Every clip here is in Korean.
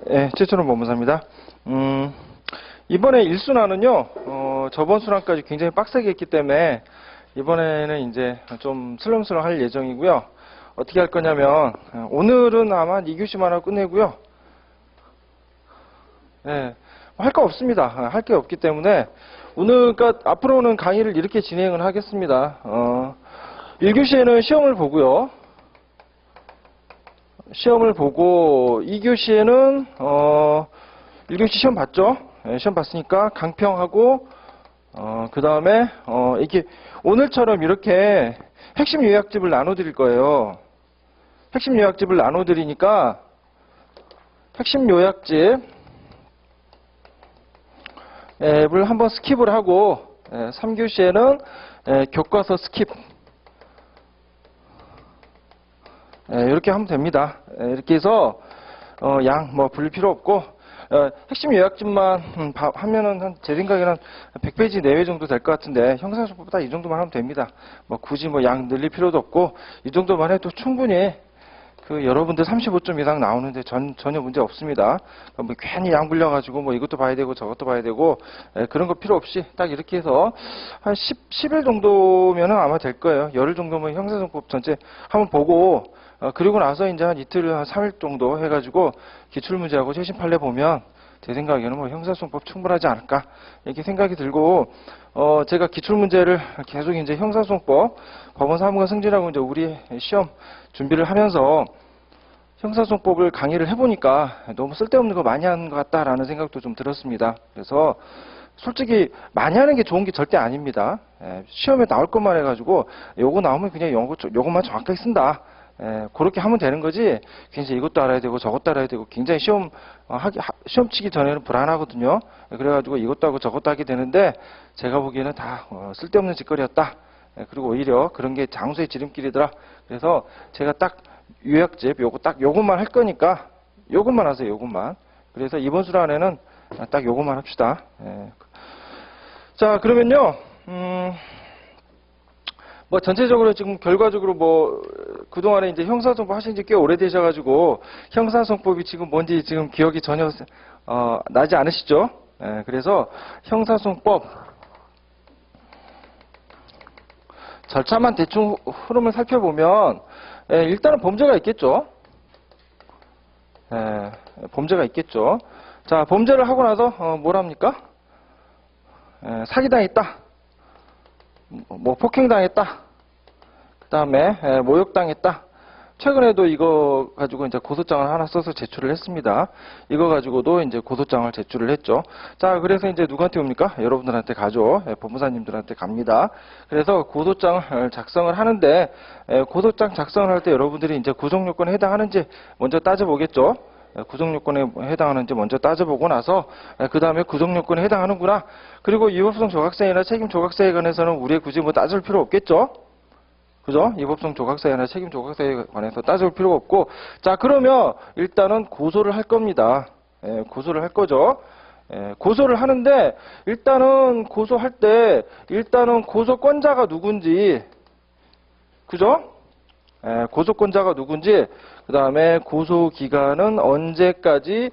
예, 최철원 법무사입니다. 이번에 1순환은요, 저번 순환까지 굉장히 빡세게 했기 때문에, 이번에는 이제 좀 슬렁슬렁 할 예정이고요. 어떻게 할 거냐면, 오늘은 아마 2교시만 하고 끝내고요. 예, 할 거 없습니다. 할 게 없기 때문에, 오늘, 그러니까 앞으로는 강의를 이렇게 진행을 하겠습니다. 1교시에는 시험을 보고요. 시험을 보고 2교시에는 1교시 시험 봤죠? 예, 시험 봤으니까 강평하고 그 다음에 이렇게 오늘처럼 이렇게 핵심 요약집을 나눠드릴 거예요. 핵심 요약집을 나눠드리니까 핵심 요약집을 한번 스킵을 하고 3교시에는 교과서 스킵 이렇게 하면 됩니다. 이렇게 해서 양 불릴 필요 없고 핵심 요약집만 하면은 제 생각에는 한 100페이지 내외 정도 될 것 같은데 형사소법보다 이 정도만 하면 됩니다. 굳이 양 늘릴 필요도 없고 이 정도만 해도 충분히 여러분들 35점 이상 나오는데 전혀 문제 없습니다. 괜히 양 불려가지고 이것도 봐야 되고 저것도 봐야 되고 그런 거 필요 없이 딱 이렇게 해서 한 10일 정도면은 아마 될 거예요. 열흘 정도면 형사소법 전체 한번 보고 그리고 나서 이제 한 이틀, 한 3일 정도 해가지고 기출문제하고 최신 판례 보면 제 생각에는 형사소송법 충분하지 않을까 이렇게 생각이 들고 제가 기출문제를 계속 이제 형사소송법 법원사무관 승진하고 이제 우리 시험 준비를 하면서 형사소송법을 강의를 해보니까 너무 쓸데없는 거 많이 하는 것 같다라는 생각도 좀 들었습니다. 그래서 솔직히 많이 하는 게 좋은 게 절대 아닙니다. 시험에 나올 것만 해가지고 요거 나오면 그냥 요것만 정확하게 쓴다. 그렇게 하면 되는 거지. 굉장히 이것도 알아야 되고 저것도 알아야 되고 굉장히 시험 치기 전에는 불안하거든요. 그래가지고 이것도 하고 저것도 하게 되는데 제가 보기에는 다 쓸데없는 짓거리였다. 그리고 오히려 그런 게 장수의 지름길이더라. 그래서 제가 딱 요약집 요것만 할 거니까 요것만 하세요. 요것만. 그래서 이번 순환에는 딱 요것만 합시다. 자, 그러면요. 전체적으로 지금 결과적으로 그동안에 이제 형사소송법 하신 지 꽤 오래되셔가지고 형사소송법이 지금 뭔지 지금 기억이 전혀 나지 않으시죠? 그래서 형사소송법 절차만 대충 흐름을 살펴보면 일단은 범죄가 있겠죠? 범죄가 있겠죠? 자, 범죄를 하고 나서 뭐랍니까? 사기당했다. 폭행당했다. 그 다음에 모욕당했다. 최근에도 이거 가지고 이제 고소장을 하나 써서 제출을 했습니다. 이거 가지고도 이제 고소장을 제출을 했죠. 자, 그래서 이제 누구한테 옵니까? 여러분들한테 가죠. 법무사님들한테 갑니다. 그래서 고소장을 작성을 하는데 고소장 작성을 할 때 여러분들이 이제 구속요건에 해당하는지 먼저 따져보겠죠. 구속요건에 해당하는지 먼저 따져보고 나서 그 다음에 구속요건에 해당하는구나. 그리고 위법성 조각사유나 책임 조각사유에 관해서는 우리 굳이 따질 필요 없겠죠. 그죠? 위법성 조각사유나 책임 조각사유에 관해서 따질 필요가 없고, 자, 그러면 일단은 고소를 할 겁니다. 고소를 할 거죠. 고소를 하는데 일단은 고소할 때 일단은 고소권자가 누군지, 그죠? 고소권자가 누군지, 그 다음에 고소기간은 언제까지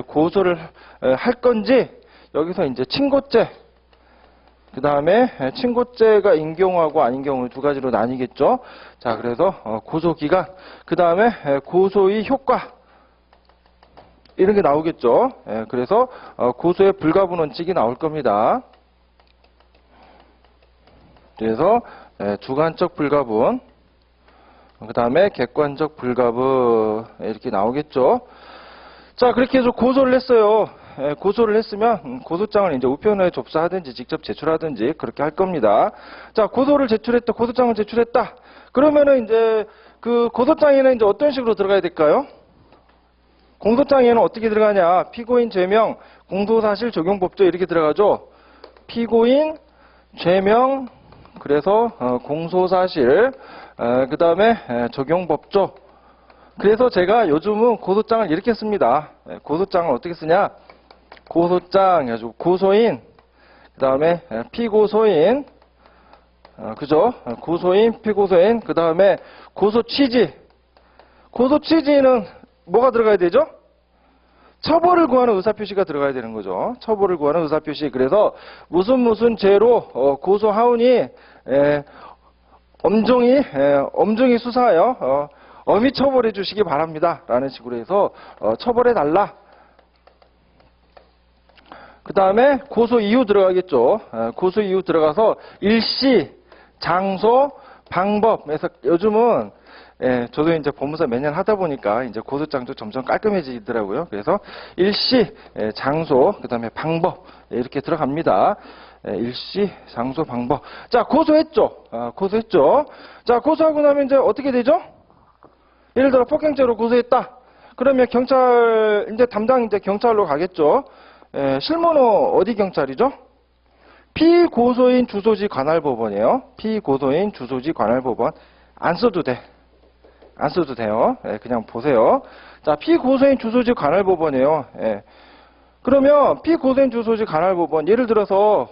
고소를 할 건지, 여기서 이제 친고죄, 그 다음에 친고죄가 인경우하고 아닌 경우 두 가지로 나뉘겠죠. 자, 그래서 고소기간, 그 다음에 고소의 효과, 이런 게 나오겠죠. 그래서 고소의 불가분 원칙이 나올 겁니다. 그래서 주관적 불가분, 그 다음에 객관적 불가분 이렇게 나오겠죠. 자, 그렇게 해서 고소를 했어요. 고소를 했으면 고소장을 이제 우편에 접수하든지 직접 제출하든지 그렇게 할 겁니다. 자, 고소장을 제출했다. 그러면은 이제 그 고소장에는 이제 어떤 식으로 들어가야 될까요? 공소장에는 어떻게 들어가냐? 피고인 죄명, 공소사실 적용법조 이렇게 들어가죠. 피고인 죄명, 그래서 공소사실, 그 다음에 적용법조. 그래서 제가 요즘은 고소장을 이렇게 씁니다. 고소장을 어떻게 쓰냐? 고소장 해가지고 고소인, 그 다음에 피고소인, 그죠? 고소인, 피고소인, 그 다음에 고소 취지. 고소 취지는 뭐가 들어가야 되죠? 처벌을 구하는 의사표시가 들어가야 되는 거죠. 처벌을 구하는 의사표시. 그래서 무슨 죄로 고소하오니 엄중히 수사하여 엄히 처벌해 주시기 바랍니다. 라는 식으로 해서 처벌해 달라. 그 다음에 고소 이유 들어가겠죠. 고소 이유 들어가서 일시, 장소, 방법에서 요즘은 저도 이제 법무사 매년 하다 보니까 이제 고소장도 점점 깔끔해지더라고요. 그래서 일시, 장소, 그 다음에 방법 이렇게 들어갑니다. 일시, 장소, 방법. 자, 고소했죠. 고소했죠. 자, 고소하고 나면 이제 어떻게 되죠? 예를 들어 폭행죄로 고소했다. 그러면 경찰 이제 담당 이제 경찰로 가겠죠. 실무는 어디 경찰이죠? 피고소인 주소지 관할법원이에요. 피고소인 주소지 관할법원. 안 써도 돼. 안 써도 돼요. 그냥 보세요. 자, 피고소인 주소지 관할법원이에요. 그러면 피고소인 주소지 관할법원, 예를 들어서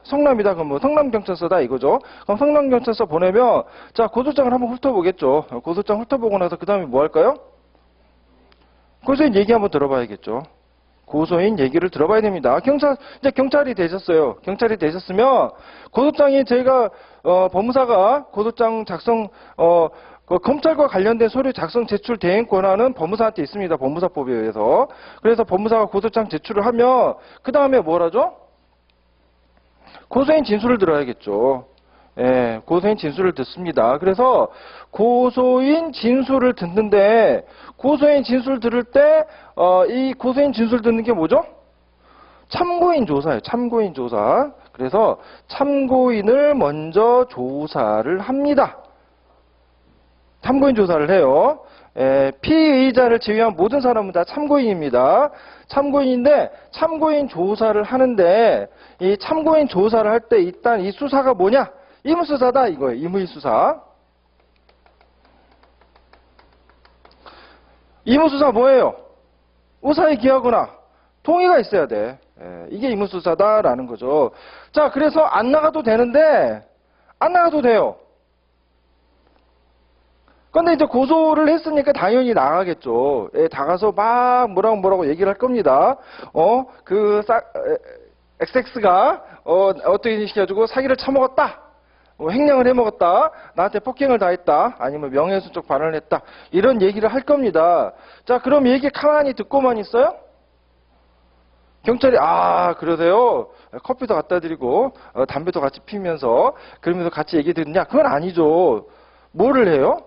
성남이다. 그럼 뭐 성남경찰서다 이거죠. 그럼 성남경찰서 보내면 자, 고소장을 한번 훑어보겠죠. 고소장 훑어보고 나서 그 다음에 뭐 할까요? 고소인 얘기 한번 들어봐야겠죠. 고소인 얘기를 들어봐야 됩니다. 이제 경찰이 되셨어요. 경찰이 되셨으면 고소장이 저희가 법무사가 고소장 작성 검찰과 관련된 서류 작성 제출 대행 권한은 법무사한테 있습니다. 법무사법에 의해서. 그래서 법무사가 고소장 제출을 하면 그 다음에 뭘 하죠? 고소인 진술을 들어야겠죠. 고소인 진술을 듣습니다. 그래서 고소인 진술을 듣는데 고소인 진술 들을 때 이 고소인 진술 듣는 게 뭐죠? 참고인 조사예요. 참고인 조사. 그래서 참고인을 먼저 조사를 합니다. 참고인 조사를 해요. 피의자를 제외한 모든 사람은 다 참고인입니다. 참고인인데 참고인 조사를 하는데 이 참고인 조사를 할 때 일단 이 수사가 뭐냐? 의무수사다 이거예요. 의무수사. 의무수사 뭐예요? 의사에 기하거나 동의가 있어야 돼. 이게 의무수사다라는 거죠. 자, 그래서 안 나가도 되는데 안 나가도 돼요. 근데 이제 고소를 했으니까 당연히 나가겠죠. 나가서 막 뭐라고 얘기를 할 겁니다. XX가 어떻게 시켜가지고 사기를 쳐먹었다. 횡령을 해먹었다. 나한테 폭행을 다했다. 아니면 명예훼손적 발언을 했다. 이런 얘기를 할 겁니다. 자, 그럼 얘기 가만히 듣고만 있어요? 경찰이 그러세요? 커피도 갖다 드리고 담배도 같이 피면서 그러면서 같이 얘기 듣느냐? 그건 아니죠. 뭐를 해요?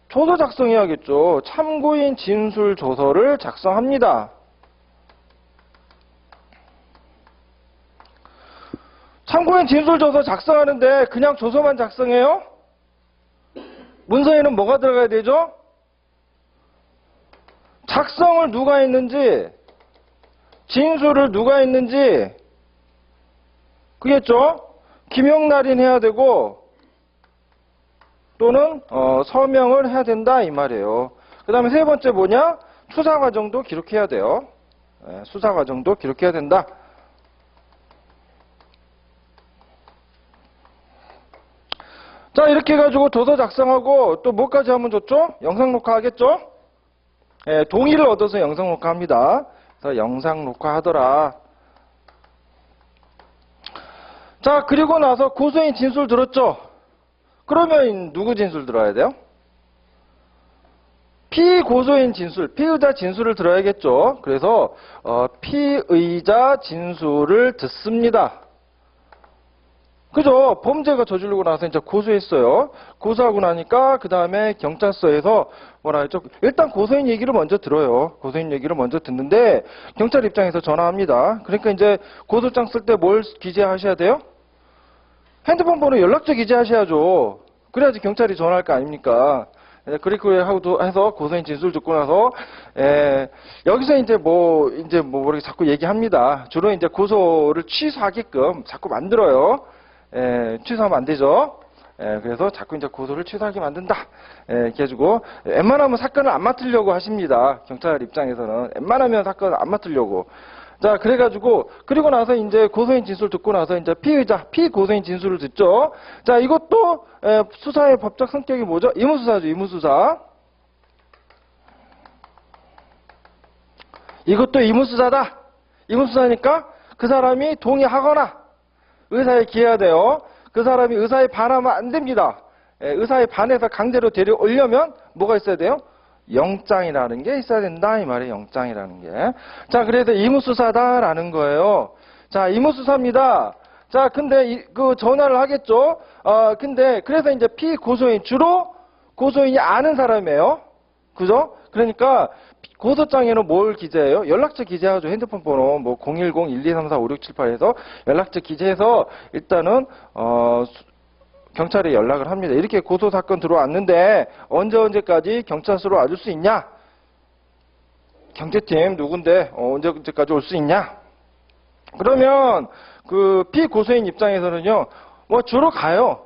조서 작성해야겠죠. 참고인 진술 조서를 작성합니다. 참고인 진술 조서 작성하는데 그냥 조서만 작성해요? 문서에는 뭐가 들어가야 되죠? 작성을 누가 했는지, 진술을 누가 했는지, 그겠죠? 기명날인 해야 되고, 또는 서명을 해야 된다 이 말이에요. 그 다음에 세 번째 뭐냐? 수사 과정도 기록해야 돼요. 수사 과정도 기록해야 된다. 자, 이렇게 해가지고 조서 작성하고 또 뭐까지 하면 좋죠? 영상 녹화하겠죠? 동의를 얻어서 영상 녹화합니다. 그래서 영상 녹화하더라. 자, 그리고 나서 고소인 진술 들었죠? 그러면 누구 진술 들어야 돼요? 피고소인 진술, 피의자 진술을 들어야겠죠. 그래서 피의자 진술을 듣습니다. 그죠? 범죄가 저지르고 나서 이제 고소했어요. 고소하고 나니까 그 다음에 경찰서에서 뭐라 했죠? 일단 고소인 얘기를 먼저 들어요. 고소인 얘기를 먼저 듣는데 경찰 입장에서 전화합니다. 그러니까 이제 고소장 쓸 때 뭘 기재하셔야 돼요? 핸드폰 번호 연락처 기재하셔야죠. 그래야지 경찰이 전화할 거 아닙니까? 그리고 해서 고소인 진술 듣고 나서 여기서 이제 이렇게 자꾸 얘기합니다. 주로 이제 고소를 취소하게끔 자꾸 만들어요. 취소하면 안 되죠. 그래서 자꾸 이제 고소를 취소하게 만든다. 이렇게 해주고 웬만하면 사건을 안 맡으려고 하십니다. 경찰 입장에서는 웬만하면 사건을 안 맡으려고. 자, 그래가지고 그리고 나서 이제 고소인 진술 듣고 나서 이제 피고소인 진술을 듣죠. 자, 이것도 수사의 법적 성격이 뭐죠? 의무수사죠, 의무수사. 이것도 의무수사다. 의무수사니까 그 사람이 동의하거나 의사에 기해야 돼요. 그 사람이 의사에 반하면 안 됩니다. 의사에 반해서 강제로 데려오려면 뭐가 있어야 돼요? 영장이라는 게 있어야 된다. 이 말이에요. 영장이라는 게. 자, 그래서 의무수사다라는 거예요. 자, 의무수사입니다. 자, 근데 그 전화를 하겠죠. 근데 그래서 이제 피고소인 주로 고소인이 아는 사람이에요. 그죠? 그러니까 고소장에는 뭘 기재해요? 연락처 기재하죠. 핸드폰 번호 뭐 010-1234-5678에서 연락처 기재해서 일단은 경찰에 연락을 합니다. 이렇게 고소 사건 들어왔는데 언제까지 경찰서로 와줄 수 있냐? 경제팀 누군데 언제까지 올 수 있냐? 그러면 그 피고소인 입장에서는요, 뭐 주로 가요.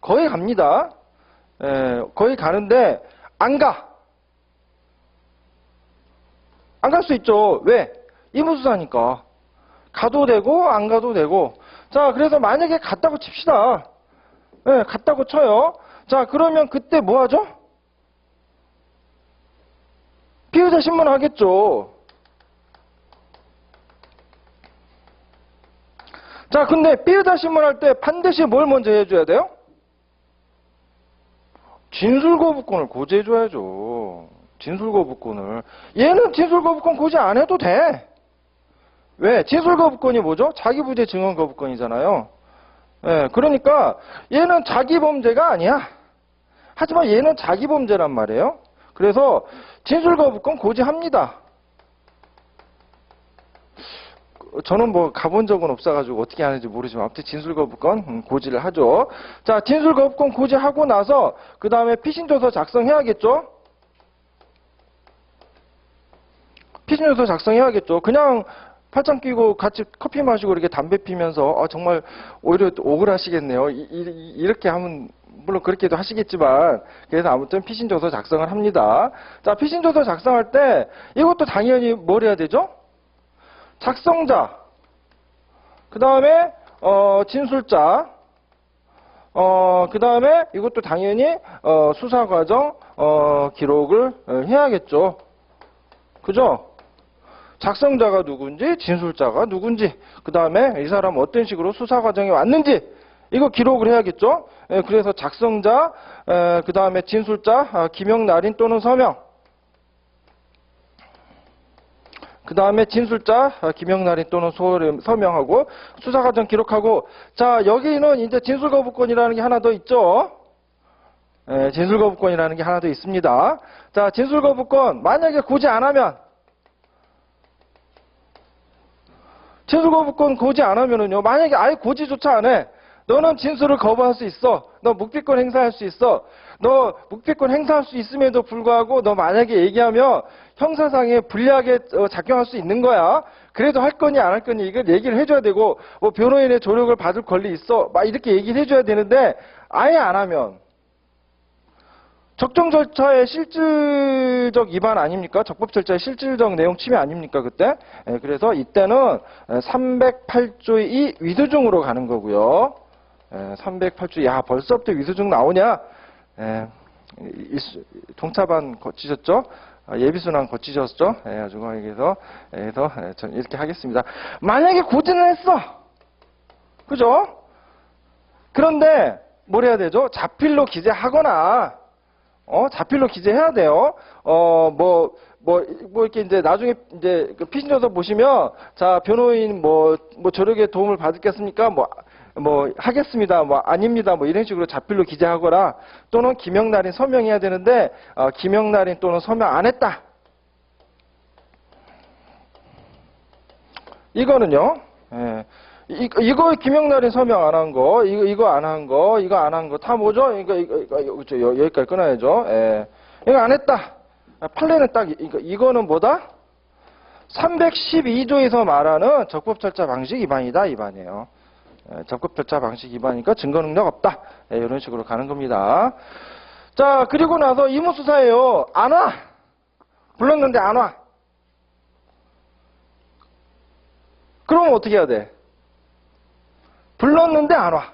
거의 갑니다. 거의 가는데 안 가. 안 갈 수 있죠. 왜? 의무수사니까. 가도 되고 안 가도 되고. 자, 그래서 만약에 갔다고 칩시다. 갔다고 쳐요. 자, 그러면 그때 뭐 하죠? 피의자 신문하겠죠. 자, 근데 피의자 신문할 때 반드시 뭘 먼저 해줘야 돼요? 진술거부권을 고지해줘야죠. 진술거부권을. 얘는 진술거부권 고지 안 해도 돼. 왜? 진술거부권이 뭐죠? 자기부재 증언거부권이잖아요. 그러니까 얘는 자기범죄가 아니야. 하지만 얘는 자기범죄란 말이에요. 그래서 진술거부권 고지합니다. 저는 뭐 가본 적은 없어가지고 어떻게 하는지 모르지만 아무튼 진술거부권 고지를 하죠. 자, 진술거부권 고지하고 나서 그 다음에 피신조서 작성해야겠죠. 피신조서 작성해야겠죠. 그냥 팔짱 끼고 같이 커피 마시고 이렇게 담배 피면서 정말 오히려 억울하시겠네요. 이렇게 하면 물론 그렇게도 하시겠지만 그래서 아무튼 피신조서 작성을 합니다. 자, 피신조서 작성할 때 이것도 당연히 뭘 해야 되죠? 작성자, 그 다음에 진술자, 그 다음에 이것도 당연히 수사과정 기록을 해야겠죠. 그죠? 작성자가 누군지, 진술자가 누군지, 그 다음에 이 사람 어떤 식으로 수사과정에 왔는지 이거 기록을 해야겠죠. 그래서 작성자, 그 다음에 진술자, 기명, 날인 또는 서명, 그 다음에 진술자, 기명, 날인 또는 서명하고 수사과정 기록하고. 자, 여기는 이제 진술거부권이라는 게 하나 더 있죠. 진술거부권이라는 게 하나 더 있습니다. 자, 진술거부권 만약에 고지 안 하면, 진술거부권 고지 안 하면은요, 만약에 아예 고지조차 안 해. 너는 진술을 거부할 수 있어. 너 묵비권 행사할 수 있어. 너 묵비권 행사할 수 있음에도 불구하고 너 만약에 얘기하면 형사상에 불리하게 작용할 수 있는 거야. 그래도 할 거니 안 할 거니 이걸 얘기를 해줘야 되고, 뭐 변호인의 조력을 받을 권리 있어. 막 이렇게 얘기를 해줘야 되는데 아예 안 하면 적정 절차의 실질적 위반 아닙니까? 적법 절차의 실질적 내용 침해 아닙니까? 그때? 그래서 이때는 308조의 2 위조중으로 가는 거고요. 308조, 야, 벌써부터 위조중 나오냐? 동차반 거치셨죠? 예비순환 거치셨죠? 가지고 그래서 전 이렇게 하겠습니다. 만약에 고지는 했어. 그죠? 그런데 뭘 해야 되죠? 자필로 기재하거나, 자필로 기재해야 돼요. 이렇게 이제 나중에 이제 그 피신조서 보시면, 자, 변호인 조력에 도움을 받겠습니까? 하겠습니다. 아닙니다. 이런 식으로 자필로 기재하거나, 또는 기명, 날인, 서명해야 되는데, 기명, 날인 또는 서명 안 했다. 이거는요, 이거 기명, 날인, 서명 안 한 거, 이거 안 한 거, 이거 안 한 거, 다 뭐죠? 여기까지 끊어야죠. 이거 안 했다. 판례는 딱, 이거는 뭐다? 312조에서 말하는 적법절차 방식 위반이다, 위반이에요. 적법절차 방식 위반이니까 증거능력 없다. 이런 식으로 가는 겁니다. 자, 그리고 나서 의무수사예요. 안 와. 불렀는데 안 와. 그러면 어떻게 해야 돼? 불렀는데 안 와.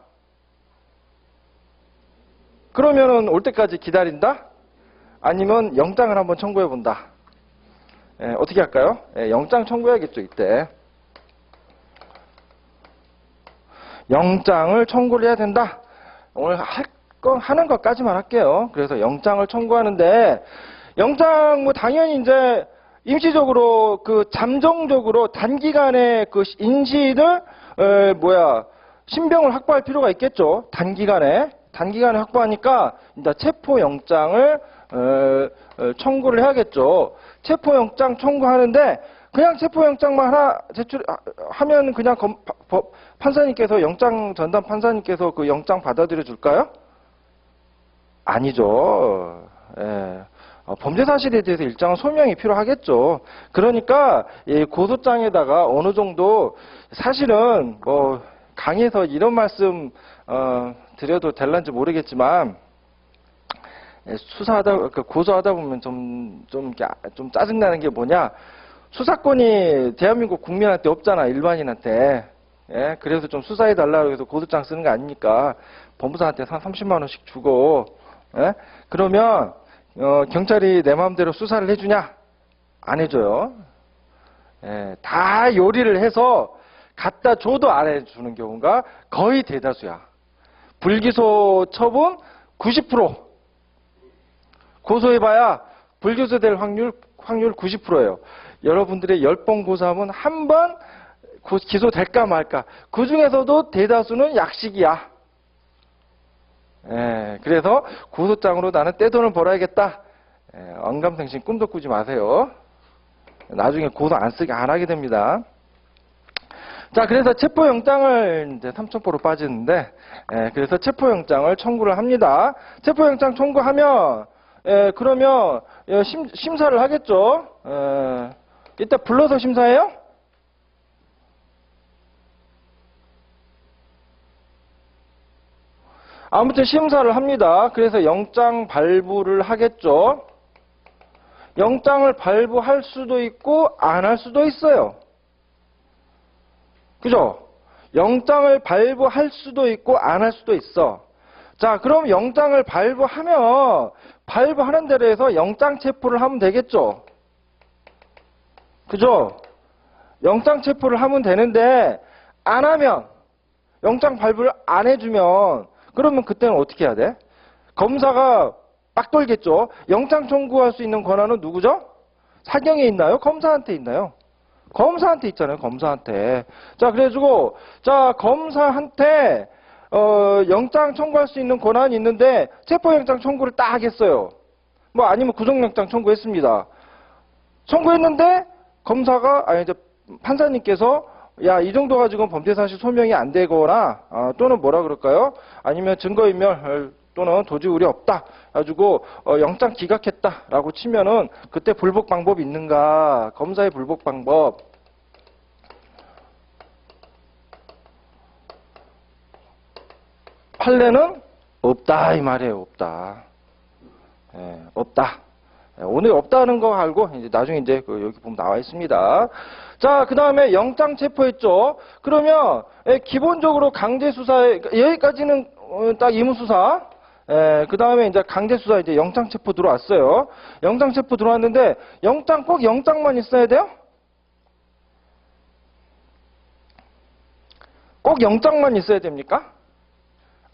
그러면은 올 때까지 기다린다? 아니면 영장을 한번 청구해 본다. 어떻게 할까요? 영장 청구해야겠죠, 이때. 영장을 청구를 해야 된다. 오늘 하는 것까지만 할게요. 그래서 영장을 청구하는데, 영장 뭐 당연히 이제 임시적으로 잠정적으로 단기간에 인시인을 신병을 확보할 필요가 있겠죠. 단기간에 확보하니까 이제 체포영장을 청구를 해야겠죠. 체포영장 청구하는데 그냥 체포영장만 하나 제출하면 그냥 판사님께서 영장 전담 판사님께서 그 영장 받아들여 줄까요? 아니죠. 예. 범죄 사실에 대해서 일정한 소명이 필요하겠죠. 그러니까 고소장에다가 어느 정도 사실은 뭐 강의에서 이런 말씀 드려도 될런지 모르겠지만 고소하다 보면 좀 짜증나는 게 뭐냐? 수사권이 대한민국 국민한테 없잖아, 일반인한테. 예? 그래서 좀 수사해달라고 해서 고소장 쓰는 거 아닙니까? 법무사한테 한 30만 원씩 주고, 예? 그러면 경찰이 내 마음대로 수사를 해주냐? 안 해줘요. 예, 다 요리를 해서 갖다 줘도 안 해주는 경우가 거의 대다수야. 불기소 처분 90%. 고소해봐야 불기소될 확률 90%예요. 여러분들의 10번 고소하면 한 번 기소될까 말까. 그 중에서도 대다수는 약식이야. 그래서 고소장으로 나는 떼돈을 벌어야겠다. 언감생심 꿈도 꾸지 마세요. 나중에 고소 안 하게 됩니다. 자, 그래서 체포영장을 이제 삼천포로 빠지는데, 그래서 체포영장을 청구를 합니다. 체포영장 청구하면, 그러면 심사를 하겠죠. 이따 불러서 심사해요? 아무튼 심사를 합니다. 그래서 영장 발부를 하겠죠. 영장을 발부할 수도 있고 안 할 수도 있어요. 그죠? 영장을 발부할 수도 있고 안 할 수도 있어. 자, 그럼 영장을 발부하면 발부하는 대로 해서 영장 체포를 하면 되겠죠. 그죠? 영장 체포를 하면 되는데 안 하면 영장 발부를 안 해주면 그러면 그때는 어떻게 해야 돼? 검사가 빡 돌겠죠. 영장 청구할 수 있는 권한은 누구죠? 사경에 있나요? 검사한테 있나요? 검사한테 있잖아요. 검사한테. 자, 그래가지고 자, 검사한테 영장 청구할 수 있는 권한이 있는데 체포영장 청구를 딱 하겠어요. 뭐 아니면 구속영장 청구했습니다. 청구했는데 검사가 이제 판사님께서 야, 이 정도 가지고는 범죄사실 소명이 안 되거나 또는 뭐라 그럴까요? 아니면 증거인멸 또는 도저히 우리 없다 가지고 영장 기각했다라고 치면은 그때 불복 방법이 있는가? 검사의 불복 방법. 판례는 없다 이 말이에요. 없다. 없다. 오늘 없다는 거 알고 이제 나중에 이제 여기 보면 나와 있습니다. 자, 그 다음에 영장 체포했죠. 그러면 기본적으로 강제 수사에 여기까지는 딱 의무 수사. 그 다음에 이제 강제 수사 이제 영장 체포 들어왔어요. 영장 체포 들어왔는데 꼭 영장만 있어야 돼요? 꼭 영장만 있어야 됩니까?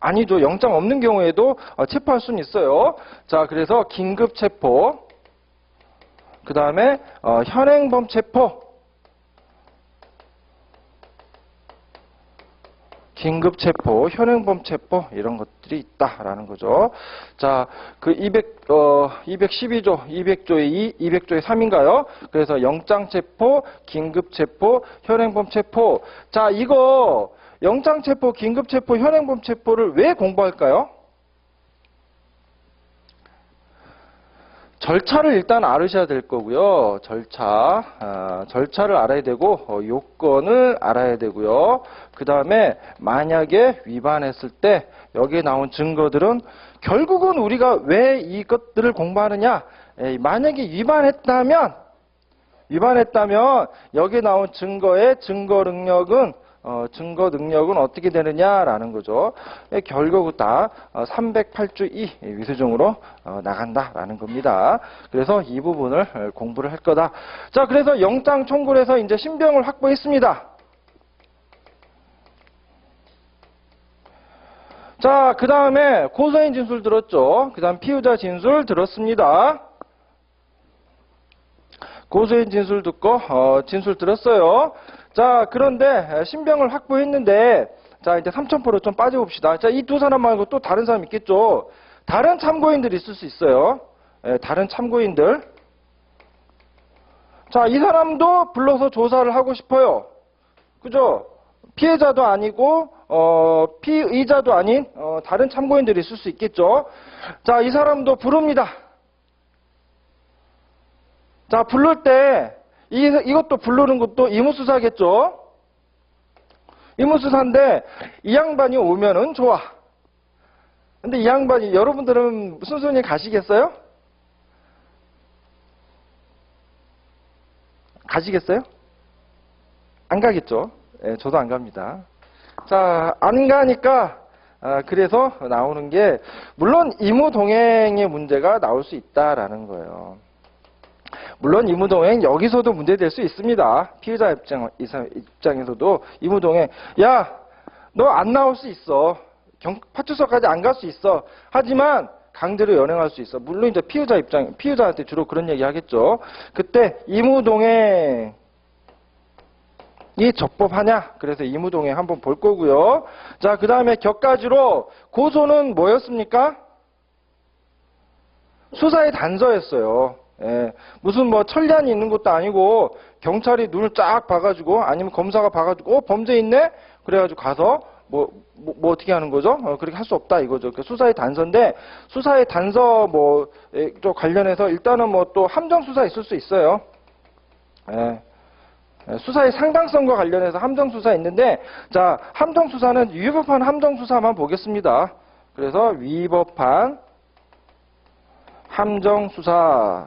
아니죠. 영장 없는 경우에도 체포할 수는 있어요. 자, 그래서 긴급 체포. 그 다음에 현행범 체포, 긴급 체포, 현행범 체포 이런 것들이 있다라는 거죠. 자, 그 212조, 200조의 2, 200조의 3인가요? 그래서 영장 체포, 긴급 체포, 현행범 체포. 자, 이거 영장 체포, 긴급 체포, 현행범 체포를 왜 공부할까요? 절차를 일단 알으셔야 될 거고요. 절차를 알아야 되고 요건을 알아야 되고요. 그 다음에 만약에 위반했을 때 여기에 나온 증거들은 결국은 우리가 왜 이것들을 공부하느냐. 만약에 위반했다면 여기에 나온 증거의 증거 능력은 증거 능력은 어떻게 되느냐라는 거죠. 결국 다 308주 2 위수정으로 나간다라는 겁니다. 그래서 이 부분을 공부를 할 거다. 자, 그래서 영장 청구를 해서 이제 신병을 확보했습니다. 자, 그 다음에 고소인 진술 들었죠. 그 다음 피의자 진술 들었습니다. 고소인 진술 듣고 진술 들었어요. 자, 그런데 신병을 확보했는데, 자, 이제 삼천포로 좀 빠져봅시다. 자, 이 두 사람 말고 또 다른 사람 있겠죠. 다른 참고인들이 있을 수 있어요. 다른 참고인들. 자, 이 사람도 불러서 조사를 하고 싶어요. 그죠? 피해자도 아니고 피의자도 아닌 다른 참고인들이 있을 수 있겠죠. 자, 이 사람도 부릅니다. 자, 부를 때 이것도 부르는 것도 의무수사겠죠. 의무수사인데 이 양반이 오면은 좋아. 근데 이 양반이 여러분들은 순순히 가시겠어요? 가시겠어요? 안 가겠죠. 예, 저도 안 갑니다. 자, 안 가니까 그래서 나오는 게 물론 의무동행의 문제가 나올 수 있다라는 거예요. 물론 의무동행 여기서도 문제될 수 있습니다. 피해자 입장에서도 의무동행, 야, 너 안 나올 수 있어. 파출소까지 안 갈 수 있어. 하지만 강제로 연행할 수 있어. 물론 이제 피해자한테 주로 그런 얘기 하겠죠. 그때 의무동행 이 적법하냐? 그래서 의무동행 한번 볼 거고요. 자, 그 다음에 격가지로 고소는 뭐였습니까? 수사의 단서였어요. 예, 무슨 뭐 천리안이 있는 것도 아니고 경찰이 눈을 쫙 봐가지고 아니면 검사가 봐가지고 범죄 있네? 그래가지고 가서 뭐 어떻게 하는 거죠? 그렇게 할 수 없다 이거죠. 그 수사의 단서인데 수사의 단서 또 관련해서 일단은 뭐 또 함정 수사 있을 수 있어요. 예. 수사의 상당성과 관련해서 함정수사 있는데, 자, 함정수사는 위법한 함정수사만 보겠습니다. 그래서 위법한 함정수사,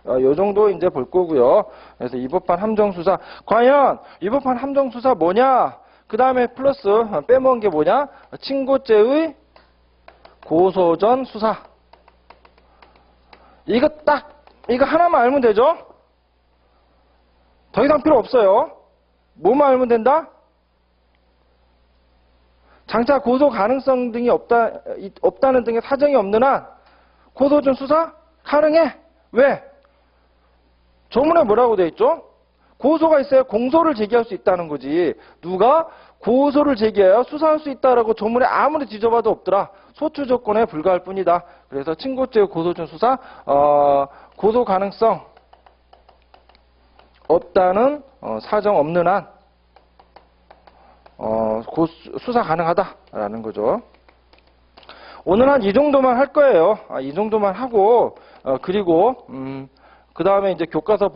요 정도 이제 볼 거고요. 그래서 위법한 함정수사. 과연 위법한 함정수사 뭐냐? 그 다음에 플러스 빼먹은 게 뭐냐? 친고죄의 고소전 수사. 이거 하나만 알면 되죠? 더 이상 필요 없어요. 뭐만 알면 된다? 장차 고소 가능성 등이 없다는 등의 사정이 없는 한 고소전 수사 가능해. 왜? 조문에 뭐라고 돼 있죠? 고소가 있어야 공소를 제기할 수 있다는 거지. 누가 고소를 제기해야 수사할 수 있다라고 조문에 아무리 뒤져봐도 없더라. 소추 조건에 불과할 뿐이다. 그래서 친고죄 고소전 수사 고소 가능성 없다는 사정 없는 한 수사 가능하다라는 거죠. 오늘 한 이 정도만 할 거예요. 이 정도만 하고 그리고 그 다음에 이제 교과서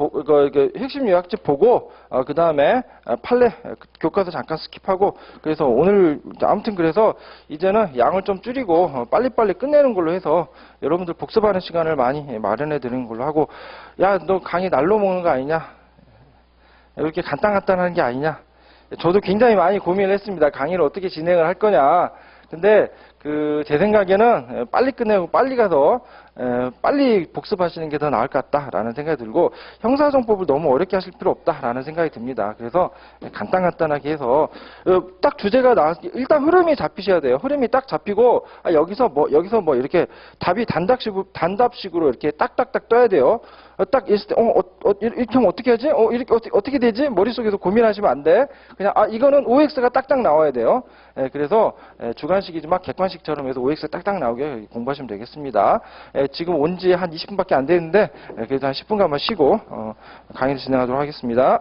핵심 요약집 보고 그 다음에 판례 교과서 잠깐 스킵하고 그래서 오늘 아무튼 그래서 이제는 양을 좀 줄이고 빨리빨리 끝내는 걸로 해서 여러분들 복습하는 시간을 많이 마련해 드리는 걸로 하고 야, 너 강의 날로 먹는 거 아니냐? 이렇게 간단하는 게 아니냐. 저도 굉장히 많이 고민을 했습니다. 강의를 어떻게 진행을 할 거냐. 근데 제 생각에는 빨리 끝내고 빨리 가서 빨리 복습하시는 게 더 나을 것 같다라는 생각이 들고 형사정법을 너무 어렵게 하실 필요 없다라는 생각이 듭니다. 그래서 간단하게 해서 딱 주제가 일단 흐름이 잡히셔야 돼요. 흐름이 딱 잡히고 여기서 뭐 이렇게 답이 단답식으로 이렇게 딱딱딱 떠야 돼요. 딱 있을 때 이렇게 하면 어떻게 하지? 이렇게 어떻게 되지? 머릿속에서 고민하시면 안 돼. 그냥 이거는 OX가 딱딱 나와야 돼요. 그래서 주관식이지만 객관식처럼 해서 OX가 딱딱 나오게 공부하시면 되겠습니다. 지금 온 지 한 20분밖에 안 됐는데 그래도 한 10분간만 쉬고 강의를 진행하도록 하겠습니다.